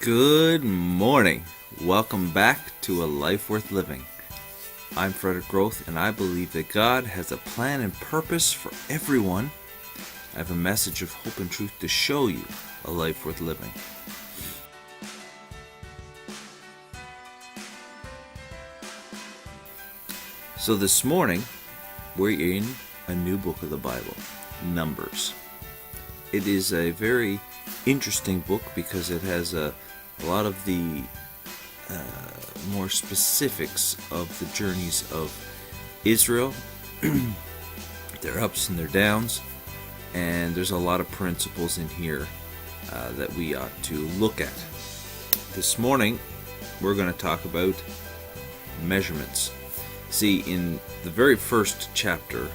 Good morning. Welcome back to A Life Worth Living. I'm Frederick Groth, and I believe that God has a plan and purpose for everyone. I have a message of hope and truth to show you a life worth living. So this morning, we're in a new book of the Bible, Numbers. It is a very interesting book because it has a lot of the more specifics of the journeys of Israel, their ups and their downs, and there's a lot of principles in here that we ought to look at. This morning, we're going to talk about measurements. See, in the very first chapter,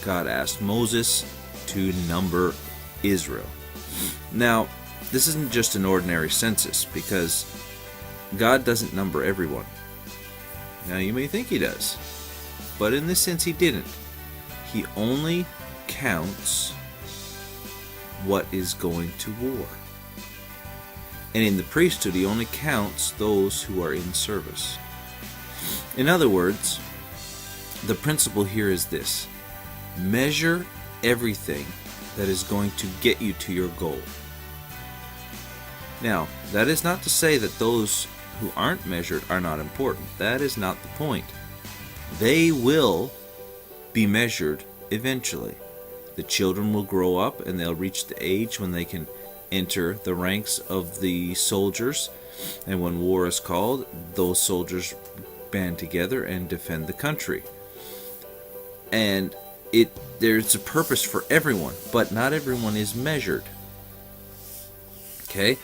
God asked Moses to number Israel. Now, this isn't just an ordinary census because God doesn't number everyone. Now, you may think He does, but in this sense He didn't. He only counts what is going to war. And in the priesthood, He only counts those who are in service. In other words, the principle here is this: measure everything that is going to get you to your goal. Now, that is not to say that those who aren't measured are not important. That is not the point. They will be measured eventually. The children will grow up and they'll reach the age when they can enter the ranks of the soldiers. And when war is called, those soldiers band together and defend the country. And there's a purpose for everyone, but not everyone is measured. Okay?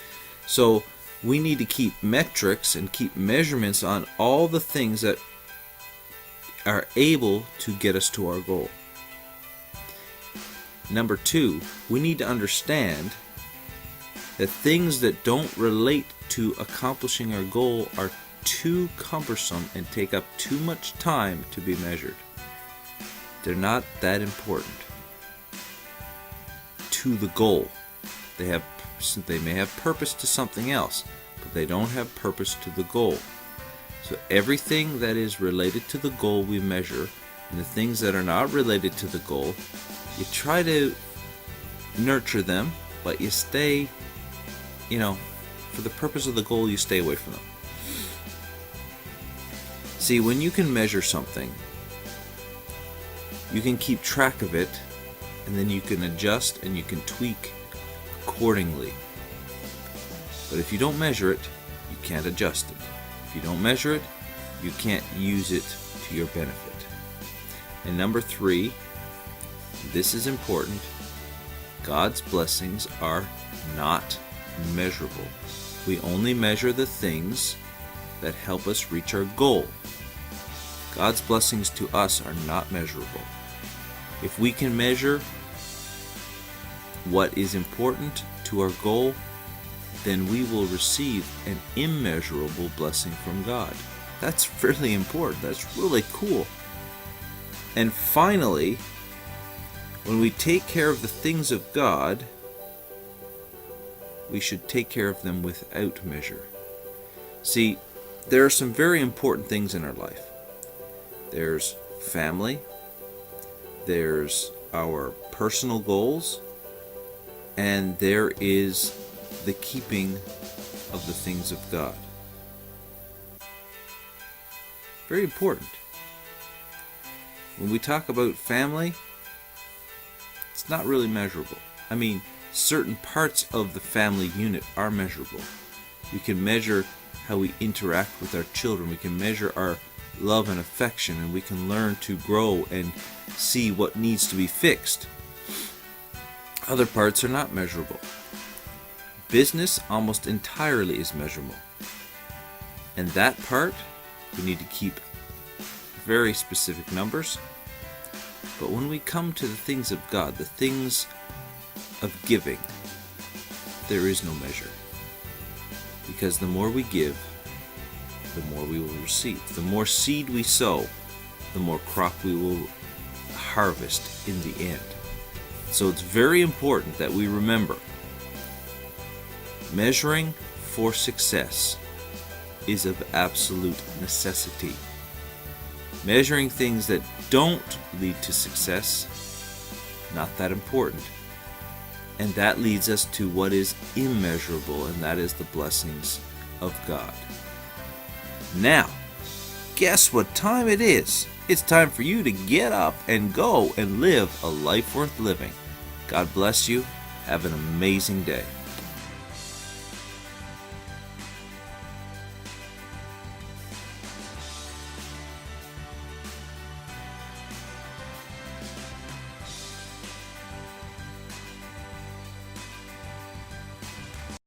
So we need to keep metrics and keep measurements on all the things that are able to get us to our goal. Number 2, we need to understand that things that don't relate to accomplishing our goal are too cumbersome and take up too much time to be measured. They're not that important to the goal. They may have purpose to something else, but they don't have purpose to the goal. So everything that is related to the goal we measure, and the things that are not related to the goal, you try to nurture them, but you stay, for the purpose of the goal, you stay away from them. See, when you can measure something, you can keep track of it, and then you can adjust and you can tweak accordingly. But if you don't measure it, you can't adjust it. If you don't measure it, you can't use it to your benefit. And number 3, this is important: God's blessings are not measurable. We only measure the things that help us reach our goal. God's blessings to us are not measurable. If we can measure what is important to our goal, then we will receive an immeasurable blessing from God. That's really important. That's really cool. And finally, when we take care of the things of God, we should take care of them without measure. See, there are some very important things in our life. There's family, there's our personal goals, and there is the keeping of the things of God. Very important. When we talk about family, it's not really measurable. I mean, certain parts of the family unit are measurable. We can measure how we interact with our children. We can measure our love and affection, and we can learn to grow and see what needs to be fixed. Other parts are not measurable. Business almost entirely is measurable. And that part, we need to keep very specific numbers. But when we come to the things of God, the things of giving, there is no measure. Because the more we give, the more we will receive. The more seed we sow, the more crop we will harvest in the end. So it's very important that we remember measuring for success is of absolute necessity. Measuring things that don't lead to success, not that important. And that leads us to what is immeasurable, and that is the blessings of God. Now, guess what time it is? It's time for you to get up and go and live a life worth living. God bless you. Have an amazing day.